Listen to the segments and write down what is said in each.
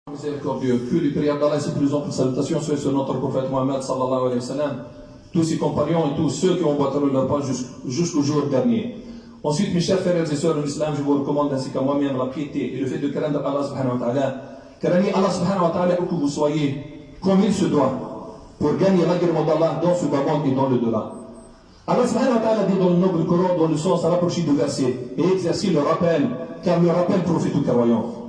Miséricordieux, que les prières d'Allah et ses plus amples salutations soient sur notre prophète Mohammed sallallahu alayhi wa sallam, tous ses compagnons et tous ceux qui ont battu leur pas jusqu'au jour dernier. Ensuite, mes chers frères et sœurs de l'islam, je vous recommande ainsi qu'à moi-même la piété et le fait de craindre Allah subhanahu wa ta'ala. Craignez Allah subhanahu wa ta'ala où que vous soyez, comme il se doit, pour gagner l'agrément d'Allah dans ce bas monde et dans le delà. Allah subhanahu wa ta'ala dit dans le noble Coran, dans le sens rapproché du verset, et exercer le rappel, car le rappel profite aux croyants.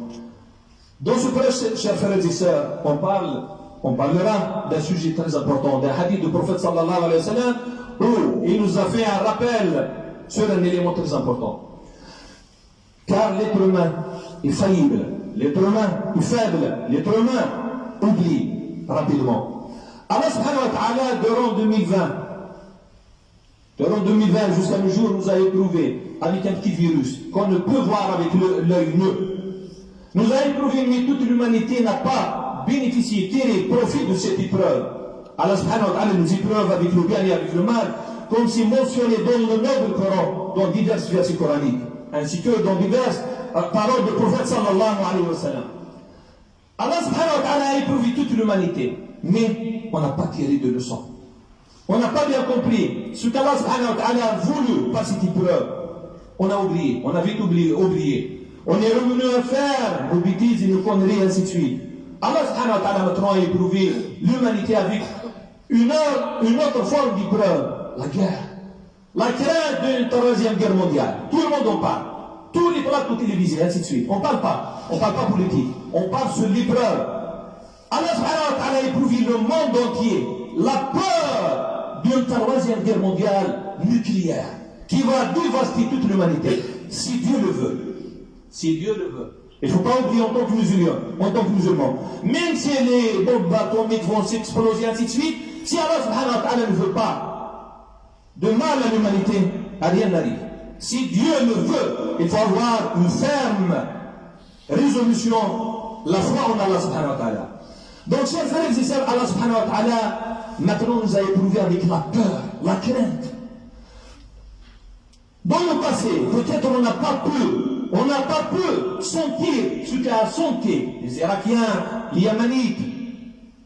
Dans ce prêche, chers frères et sœurs, on parlera d'un sujet très important, d'un hadith du prophète sallallahu alayhi wa sallam, où il nous a fait un rappel sur un élément très important. Car l'être humain est faillible, l'être humain est faible, l'être humain oublie rapidement. Allah subhanahu wa ta'ala, durant 2020 jusqu'à nos jours, nous a éprouvé avec un petit virus qu'on ne peut voir avec l'œil nu. Nous a éprouvé, mais toute l'humanité n'a pas bénéficié, tiré profit de cette épreuve. Allah subhanahu wa ta'ala nous éprouve avec le bien et avec le mal, comme c'est mentionné dans le noble Coran, dans divers versets coraniques, ainsi que dans diverses paroles du prophète sallallahu alayhi wa sallam. Allah subhanahu wa ta'ala a éprouvé toute l'humanité, mais on n'a pas tiré de leçons. On n'a pas bien compris ce qu'Allah subhanahu wa ta'ala a voulu par cette épreuve. On a oublié, on a vite oublié. On est revenu à faire nos bêtises et nos conneries, ainsi de suite. Allah subhanahu wa ta'ala maintenant a éprouvé l'humanité avec une autre forme d'épreuve, la guerre. La crainte d'une troisième guerre mondiale. Tout le monde en parle. Tous les plateaux télévisés, ainsi de suite. On ne parle pas politique. On parle sur l'épreuve. Allah subhanahu wa ta'ala a éprouvé le monde entier la peur d'une troisième guerre mondiale nucléaire qui va dévaster toute l'humanité, si Dieu le veut. Si Dieu le veut. Il ne faut pas oublier en tant que musulman, même si les bombes atomiques vont s'exploser, ainsi de suite, si Allah subhanahu wa ta'ala ne veut pas de mal à l'humanité, rien n'arrive. Si Dieu le veut, il faut avoir une ferme résolution, la foi en Allah subhanahu wa ta'ala. Donc, chers frères et sœurs, Allah subhanahu wa ta'ala maintenant nous a éprouvé avec la peur, la crainte. Dans le passé, peut-être on n'a pas pu sentir ce qu'a senti les Irakiens, les Yamanites,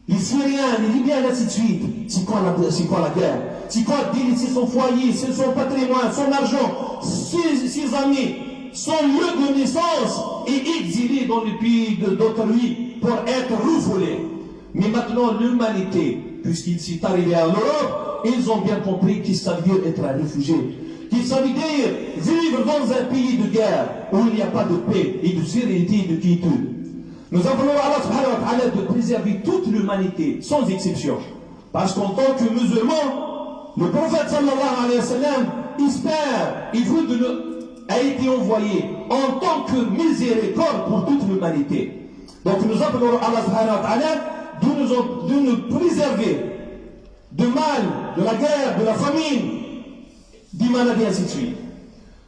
les Syriens, les Libyens, ainsi de suite. C'est quoi la guerre? C'est quoi délaisser son foyer, son patrimoine, son argent, ses amis, son lieu de naissance et exilé dans le pays d'autrui pour être refoulé. Mais maintenant, l'humanité, puisqu'il s'est arrivé à l'Europe, ils ont bien compris qu'il ça veut dire être un réfugié. Qu'il ça veut dire vivre dans un pays de guerre où il n'y a pas de paix et de sérénité et de quiétude. Nous appelons Allah subhanahu wa ta'ala de préserver toute l'humanité, sans exception. Parce qu'en tant que musulman, le prophète sallallahu alayhi wa sallam a été envoyé en tant que miséricorde pour toute l'humanité. Donc nous appelons Allah subhanahu wa ta'ala de nous préserver de mal, de la guerre, de la famine, des maladies, ainsi de suite.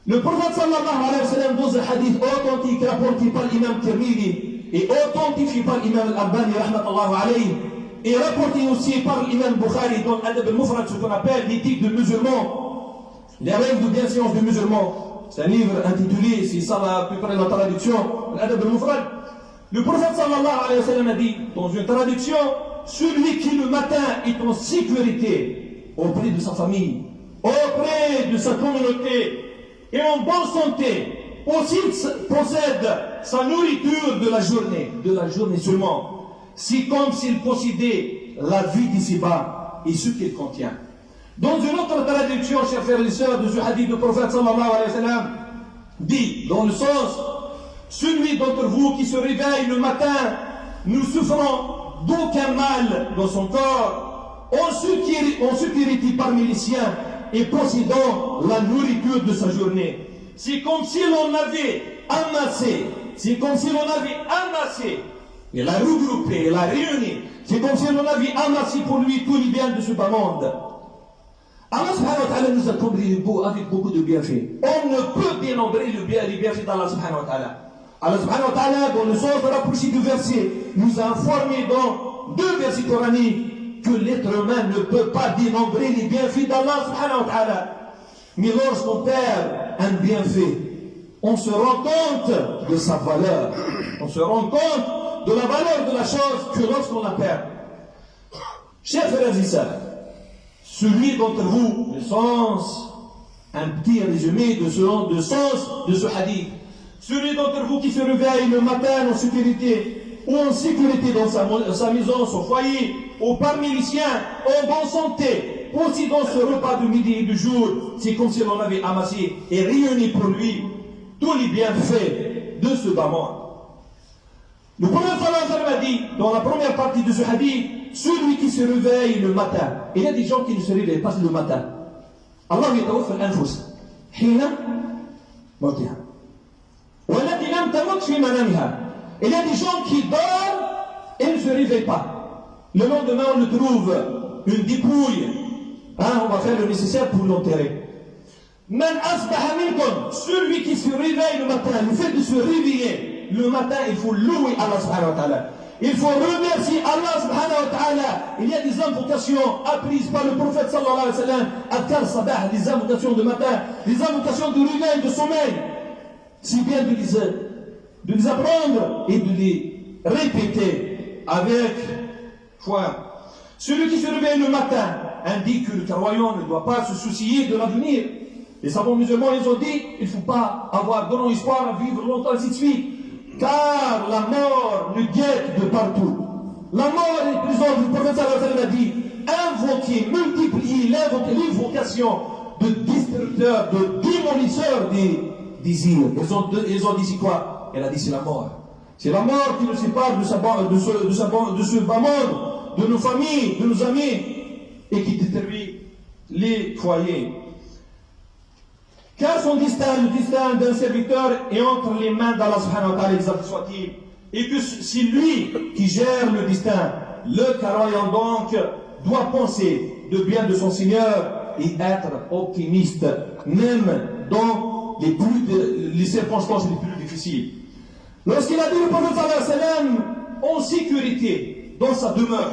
Le prophète sallallahu alayhi wa sallam, dans un hadith authentique rapporté par l'imam Tirmidhi et authentifié par l'imam Al-Albani rahmatullahi alayhi et rapporté aussi par l'imam Bukhari dans l'Adab al-Mufrad, ce qu'on appelle l'éthique de musulman, les règles de bienséance de musulman. C'est un livre intitulé, c'est ça à peu près la traduction, l'Adab al-Mufrad. Le prophète sallallahu alayhi wa sallam a dit, dans une traduction, celui qui le matin est en sécurité auprès de sa famille, auprès de sa communauté et en bonne santé, aussi possède sa nourriture de la journée seulement. C'est comme s'il possédait la vie d'ici-bas et ce qu'il contient. Dans une autre traduction, chers frères et sœurs, de ce hadith du prophète sallallahu alayhi wa sallam, dit, dans le sens, celui d'entre vous qui se réveille le matin, ne souffrant d'aucun mal dans son corps, en sécurité parmi les siens, et possédant la nourriture de sa journée. C'est comme si l'on avait amassé, et l'a regroupé, et l'a réuni. C'est comme si l'on avait amassé pour lui tous les biens de ce bas monde. Allah subhanahu wa ta'ala nous a comblés avec beaucoup de bienfaits. On ne peut dénombrer les bienfaits d'Allah subhanahu wa ta'ala. Allah subhanahu wa ta'ala, dans le sens rapproché du verset, nous a informé dans 2 versets coraniques que l'être humain ne peut pas dénombrer les bienfaits d'Allah subhanahu wa ta'ala. Mais lorsqu'on perd un bienfait, on se rend compte de sa valeur. On se rend compte de la valeur de la chose que lorsqu'on la perd. Chers frères et sœurs, celui d'entre vous, le sens, un petit résumé de ce sens de ce hadith, celui d'entre vous qui se réveille le matin en sécurité, ou en sécurité dans sa maison, son foyer, ou parmi les siens, en bonne santé, aussi dans ce repas de midi et de jour, c'est comme si l'on avait amassé et réuni pour lui tous les bienfaits de ce bas monde. Le prophète sallallahu alayhi wa sallam a dit, dans la première partie de ce hadith, celui qui se réveille le matin. Il y a des gens qui ne se réveillent pas le matin. Allah yatawaffa al-anfus hina mawtiha wallati lam tamut fi manamiha. Il y a des gens qui dorment et ne se réveillent pas. Le lendemain, on le trouve une dépouille. On va faire le nécessaire pour l'enterrer. Man asbaha minkum, celui qui se réveille le matin, le fait de se réveiller le matin, il faut louer Allah subhanahu wa ta'ala. Il faut remercier Allah subhanahu wa ta'ala. Il y a des invocations apprises par le prophète sallallahu alayhi wa sallam, Adkar Sabah, des invocations de matin, des invocations de réveil, de sommeil. Si bien de les apprendre et de les répéter avec foi. Celui qui se réveille le matin indique que le croyant ne doit pas se soucier de l'avenir. Les savants musulmans, ils ont dit, il ne faut pas avoir grand espoir à vivre longtemps, ainsi de suite. Car la mort le guette de partout. La mort est présente, le prophète sallallahu alayhi wa sallam a dit, invoquer, multiplier l'invocation de destructeurs, de démolisseurs des îles. Ils ont dit c'est quoi? Elle a dit c'est la mort. C'est la mort qui nous sépare de ce bas monde, de nos familles, de nos amis, et qui détruit les foyers. Car son destin, le destin d'un serviteur, est entre les mains d'Allah subhanahu wa ta'ala, exalté soit-il. Et que c'est lui qui gère le destin. Le croyant donc doit penser de bien de son Seigneur et être optimiste, même dans les circonstances les plus difficiles. Lorsqu'il a dit le prophète sallallahu alayhi wa sallam, en sécurité dans sa demeure,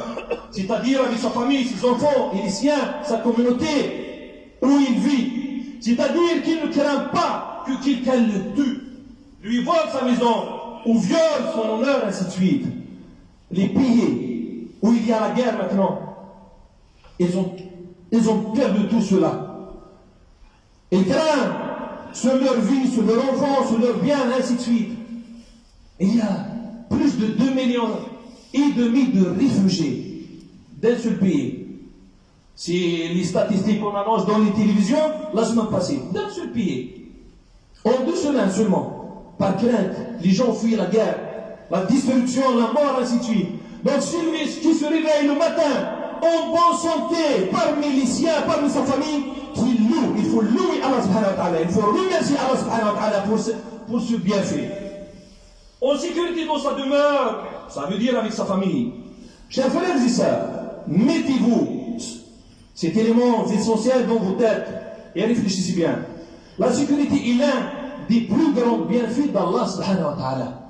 c'est-à-dire avec sa famille, ses enfants et les siens, sa communauté où il vit, c'est-à-dire qu'il ne craint pas que quelqu'un le tue, lui vole sa maison ou viole son honneur, ainsi de suite. Les pays où il y a la guerre maintenant, ils ont perdu tout cela. Ils craignent sur leur vie, sur leur enfant, sur leur bien, ainsi de suite. Il y a plus de 2,5 millions de réfugiés d'un seul pays. C'est les statistiques qu'on annonce dans les télévisions la semaine passée. D'un seul pays. En 2 semaines seulement. Par crainte, les gens fuient la guerre, la destruction, la mort, ainsi de suite. Donc celui qui se réveille le matin en bonne santé, parmi les siens, parmi sa famille, qui loue, il faut louer Allah subhanahu wa ta'ala. Il faut remercier Allah subhanahu wa ta'ala pour ce bienfait. En sécurité dans sa demeure, ça veut dire avec sa famille. Chers frères et sœurs, mettez-vous cet élément essentiel dans vos têtes et réfléchissez bien. La sécurité est l'un des plus grands bienfaits d'Allah subhanahu wa ta'ala.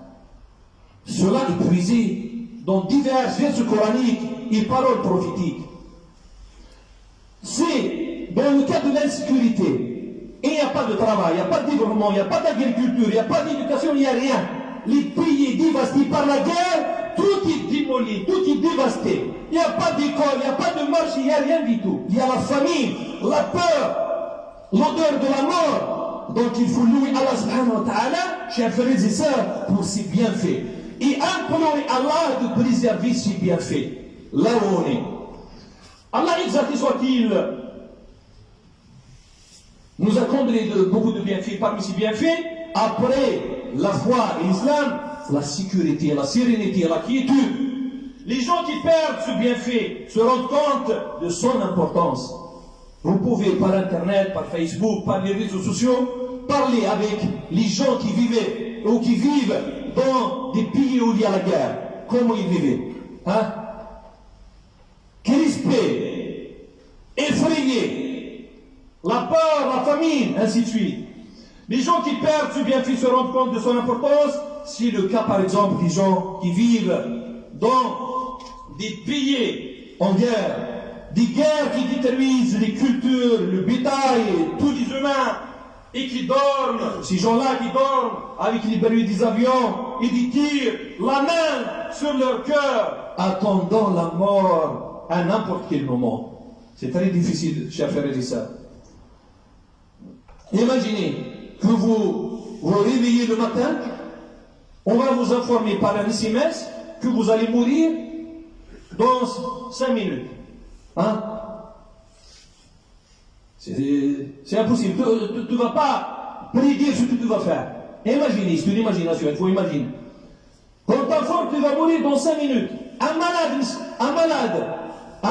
Cela est puisé dans divers versets coraniques et paroles prophétiques. C'est dans le cas de l'insécurité, et il n'y a pas de travail, il n'y a pas de développement, il n'y a pas d'agriculture, il n'y a pas d'éducation, il n'y a rien. Les pays dévastés par la guerre, tout est démoli, tout est dévasté. Il n'y a pas d'école, il n'y a pas de marché, il n'y a rien du tout. Il y a la famine, la peur, l'odeur de la mort. Donc il faut louer Allah subhanahu wa ta'ala, chers frères et sœurs, pour ses bienfaits. Et implorer Allah de préserver ses bienfaits, là où on est. Allah exalté soit-il, nous a comblé de beaucoup de bienfaits. Parmi ces bienfaits, après la foi et l'islam, la sécurité, la sérénité, la quiétude. Les gens qui perdent ce bienfait se rendent compte de son importance. Vous pouvez par internet, par Facebook, par les réseaux sociaux, parler avec les gens qui vivaient ou qui vivent dans des pays où il y a la guerre. Comment ils vivaient? Crispés, effrayés, la peur, la famine, ainsi de suite. Les gens qui perdent ce bienfait se rendent compte de son importance. C'est le cas par exemple des gens qui vivent dans des pays en guerre, des guerres qui détruisent les cultures, le bétail, tous les humains, et qui dorment, ces gens-là qui dorment avec les bruits des avions et des tirs, la main sur leur cœur, attendant la mort à n'importe quel moment. C'est très difficile, chers frères et sœurs. Imaginez que vous réveillez le matin, on va vous informer par un SMS que vous allez mourir dans 5 minutes. Hein? C'est impossible. Tu ne vas pas prédire ce que tu vas faire. Imaginez, c'est une imagination, il faut imaginer. Quand t'informe que tu vas mourir dans 5 minutes, un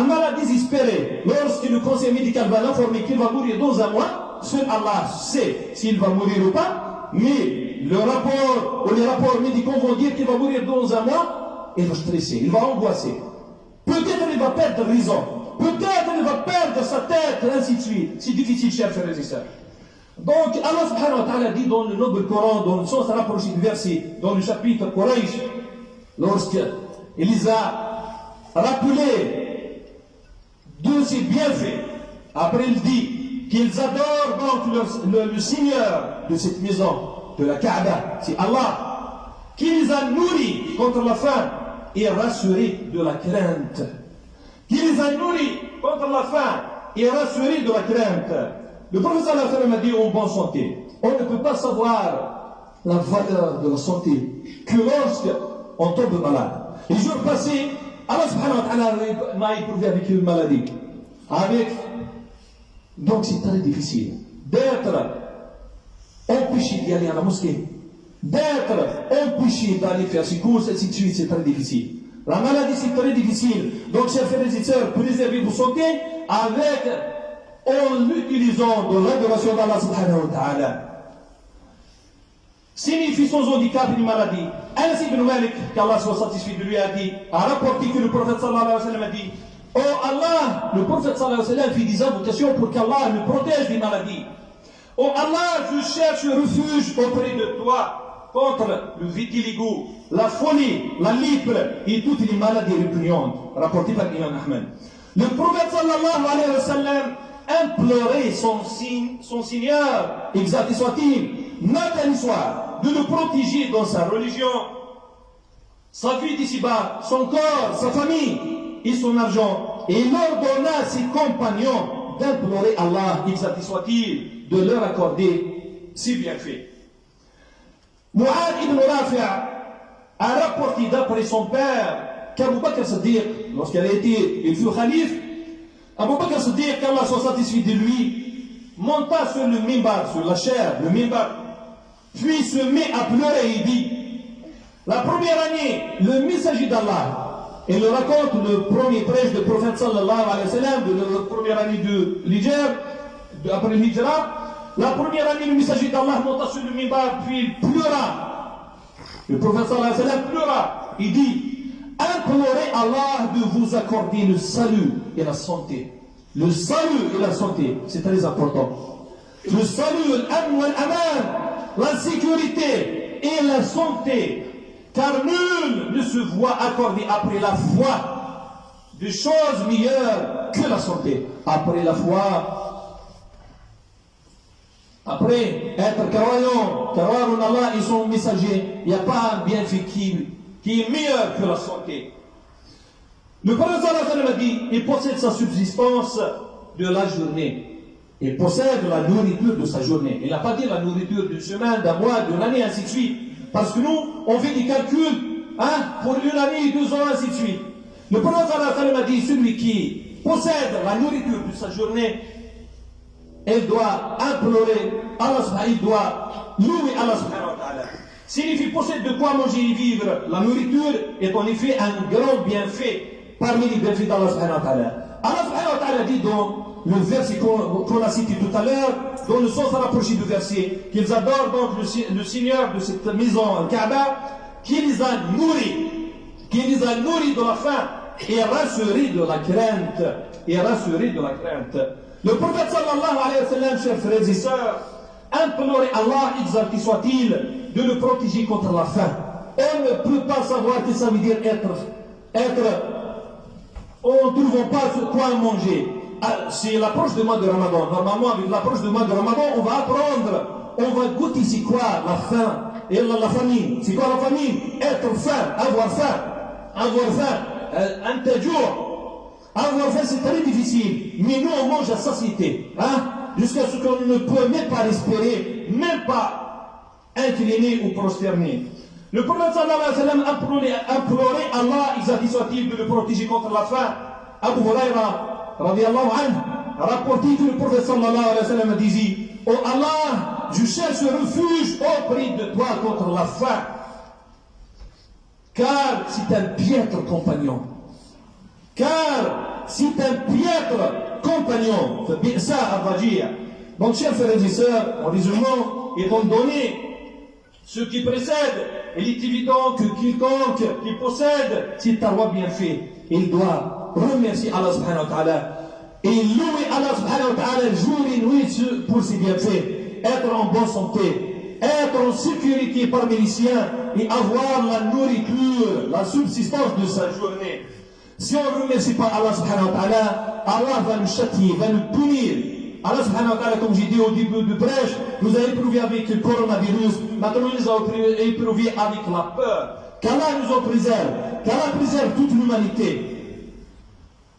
malade désespéré, lorsque le conseil médical va l'informer qu'il va mourir dans un mois, seul Allah sait s'il va mourir ou pas, mais le rapport ou les rapports médicaux vont dire qu'il va mourir dans un mois, il va stresser, il va angoisser. Peut-être il va perdre raison, peut-être il va perdre sa tête, et ainsi de suite. C'est difficile, chers frères et sœurs. Donc, Allah subhanahu wa ta'ala dit dans le noble Coran, dans le sens rapproché du verset, dans le chapitre Quraysh, lorsqu'il les a rappelés de ses bienfaits, après il dit qu'ils adorent donc le Seigneur de cette maison, de la Kaaba, c'est Allah, qui les a nourris contre la faim et rassurés de la crainte. Qui les a nourris contre la faim et rassurés de la crainte. Le prophète sallallahu alayhi wa sallam a dit en bonne santé, on ne peut pas savoir la valeur de la santé que lorsqu'on tombe malade. Les jours passés, Allah subhanahu wa ta'ala m'a éprouvé avec une maladie. Donc c'est très difficile d'être empêché d'y aller à la mosquée, d'être empêché d'aller faire ses courses, et ainsi de suite, c'est très difficile. La maladie, c'est très difficile. Donc, chers frères et sœurs, préservez vos santé en l'utilisant dans l'adoration d'Allah subhanahu wa ta'ala. Signifie sans handicap ni maladie. Anas ibn Malik, qu'Allah soit satisfait de lui, a dit, a rapporté que le prophète sallallahu alayhi wa sallam a dit, oh Allah, le prophète sallallahu alayhi wa sallam fait des invocations pour qu'Allah le protège des maladies. Oh Allah, je cherche refuge auprès de toi contre le vitiligo, la folie, la lèpre et toutes les maladies répugnantes, rapportées par Imam Ahmed. Le prophète sallallahu alayhi wa sallam implorait son Seigneur, exalté soit-il, matin et soir, de le protéger dans sa religion, sa vie d'ici-bas, son corps, sa famille et son argent. Et il ordonna à ses compagnons d'implorer Allah, exalté soit-il, de leur accorder ses bienfaits. Mu'ad ibn Rafi' a rapporté d'après son père qu'Abu Bakr Siddiq, il fut calife, Abu Bakr Siddiq, qu'Allah soit satisfait de lui, monta sur le mimbar, sur la chair, le mimbar, puis se met à pleurer et dit, la première année, le messager d'Allah, et le raconte le premier prêche du prophète sallallahu alayhi wa sallam, de la première année de l'Hijr, après l'Hijra, la première année, le messager d'Allah monta sur le mimbar, puis il pleura. Le prophète sallallahu alayhi wa sallam pleura. Il dit, implorez Allah de vous accorder le salut et la santé. Le salut et la santé, c'est très important. Le salut, l'aman, la sécurité et la santé. Car nul ne se voit accorder après la foi de choses meilleures que la santé. Après la foi, après être croyant en Allah et son messager, il n'y a pas un bienfait qui est meilleur que la santé. Le prophète sallallahu alayhi wa sallam a dit, il possède sa subsistance de la journée. Il possède la nourriture de sa journée. Il n'a pas dit la nourriture d'une semaine, d'un mois, d'une année, ainsi de suite. Parce que nous, on fait des calculs pour une année, 2 ans, ainsi de suite. Le prophète sallallahu alayhi wa sallam a dit, celui qui possède la nourriture de sa journée, il doit implorer Allah, il doit louer Allah subhanahu wa ta'ala. Signifie possède de quoi manger et vivre. La nourriture est en effet un grand bienfait parmi les bienfaits d'Allah subhanahu wa ta'ala. Allah subhanahu wa ta'ala dit dans le verset qu'on a cité tout à l'heure, dans le sens rapproché du verset, qu'ils adorent donc le Seigneur de cette maison, le Kaaba, qui les a nourris de la faim et rassurés de la crainte. Le prophète sallallahu alayhi wa sallam, chers frères et sœurs, implorait Allah, exalté soit-il, de le protéger contre la faim. On ne peut pas savoir que ça veut dire être en ne trouvant pas quoi manger. C'est l'approche du mois de Ramadan. Normalement, avec l'approche du mois de Ramadan, on va apprendre, on va goûter c'est quoi la faim et la famine. C'est quoi la famine? Être faim, avoir faim. avoir faim, un tajour. Avoir faim, c'est très difficile. Mais nous, on mange à satiété. Jusqu'à ce qu'on ne peut même pas respirer, même pas incliner ou prosterner. Le prophète sallallahu alayhi wa sallam implorait Allah, exalté soit-il, de le protéger contre la faim. Abu Huraira, radiallahu anhu, rapporté que le prophète sallallahu alayhi wa sallam disait: Oh Allah, je cherche refuge auprès de toi contre la faim, car c'est un piètre compagnon. Car c'est un piètre compagnon. Donc, chers frères et sœurs, en résumant, étant donné ce qui précède, il est évident que quiconque qui possède ces tarois bien faits, il doit remercier Allah subhanahu wa ta'ala et louer Allah subhanahu wa ta'ala jour et nuit pour ses bienfaits, être en bonne santé, être en sécurité parmi les siens et avoir la nourriture, la subsistance de sa journée. Si on ne remercie pas Allah subhanahu wa ta'ala, Allah va nous châtier, va nous punir. Allah subhanahu wa ta'ala, comme j'ai dit au début de prêche, nous a éprouvé avec le coronavirus, maintenant il nous a éprouvé avec la peur. Qu'Allah nous en préserve, qu'Allah préserve toute l'humanité.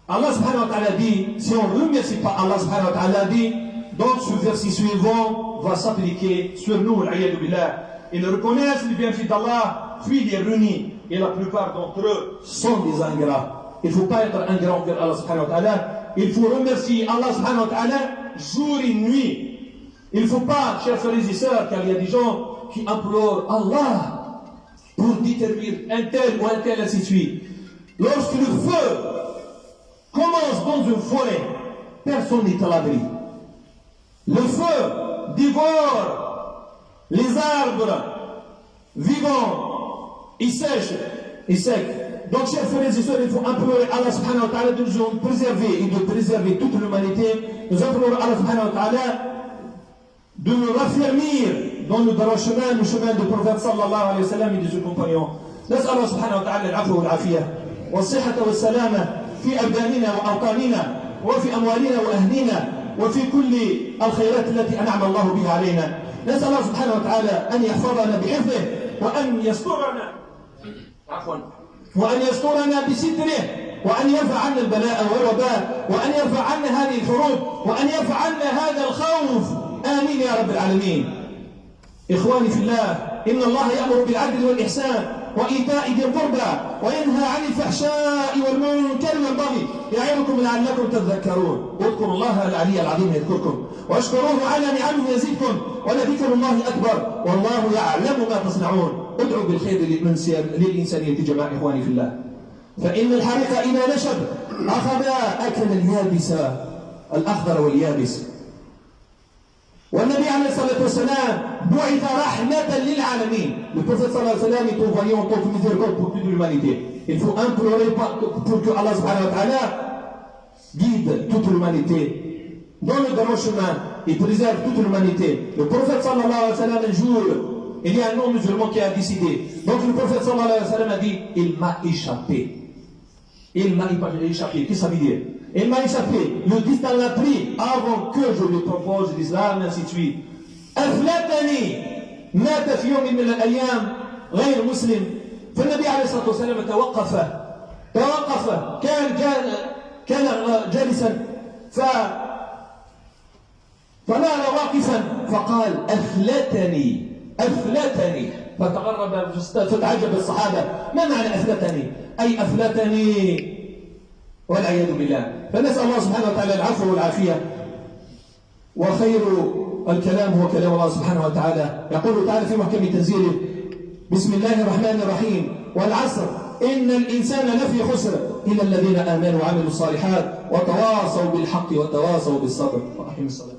Allah subhanahu wa ta'ala dit, si on ne remercie pas Allah subhanahu wa ta'ala dit, donc ce verset suivant va s'appliquer sur nous, l'aïyadu billah. Ils reconnaissent les bienfaits d'Allah, puis les renient, et la plupart d'entre eux sont des ingrats. Il ne faut pas être ingrat envers Allah subhanahu wa ta'ala. Il faut remercier Allah subhanahu wa ta'ala jour et nuit. Il ne faut pas, chers frères et sœurs, car il y a des gens qui implorent Allah pour déterminer un tel ou un tel, ainsi de suite. Lorsque le feu commence dans une forêt, personne n'est à l'abri. Le feu dévore les arbres vivants, ils sèchent, ils secs. Donc, chers frères et sœurs, il faut implorer Allah subhanahu wa ta'ala de nous préserver et de préserver toute l'humanité. Nous implorons Allah subhanahu wa ta'ala de nous raffermir dans le droit chemin, le chemin du prophète sallallahu alayhi wa sallam et de ses compagnons. نسأل الله سبحانه وتعالى العفو والعافية والصحة والسلامة في أبداننا وأوطاننا وفي أموالنا وأهلنا وفي كل الخيرات التي أنعم الله بها علينا. نسأل الله سبحانه وتعالى أن يحفظنا بحفظه وأن يسترنا وأن يسترنا بستره وأن يرفع عنا البلاء والوباء وأن يرفع عنا هذه الحروب وأن يرفع عنا هذا الخوف. آمين يا رب العالمين. إخواني في الله، إن الله يأمر بالعدل والإحسان وإيتاء ذي القربى وينهى عن الفحشاء والمنكر والبغي يعظكم لعلكم تذكرون. اذكروا الله العلي العظيم يذكركم واشكروه على نعمه يزدكم ولذكر الله أكبر والله يعلم ما تصنعون. ادعوا بالخير للإنسانية جماعة إخواني في الله، فإن الحريق إذا نشب أخذ أكل اليابس الأخضر واليابس. والنبي عليه الصلاة والسلام بعث رحمة للعالمين. Le prophète sallallahu alayhi wa sallam est envoyé en tant que miséricorde pour toute l'humanité. Il faut implorer pour que Allah subhanahu wa ta'ala guide toute l'humanité dans le droit chemin et préserve toute l'humanité. Le prophète sallallahu alayhi wa sallam un jour, il y a un non-musulman qui a décidé. Donc le prophète sallallahu alayhi wa sallam a dit: il m'a échappé. Il m'a échappé. Qu'est-ce que ça veut dire? Il m'a échappé. Le destin l'a pris avant que je lui propose l'islam, ainsi de suite. أفلتني مات في يوم من الأيام غير مسلم. فالنبي عليه الصلاة والسلام توقف كان جالسا فنال واقفا فقال أفلتني فتغرب فتعجب الصحابة. ما معنى أفلتني؟ أي أفلتني والعياذ بالله. فنسأل الله سبحانه وتعالى العفو والعافية. وخير الكلام هو كلام الله سبحانه وتعالى. يقول تعالى في محكم تنزيله: بسم الله الرحمن الرحيم والعصر إن الإنسان لفي خسر إلا الذين آمنوا وعملوا الصالحات وتواصوا بالحق وتواصوا بالصبر. وأقم الصلاة.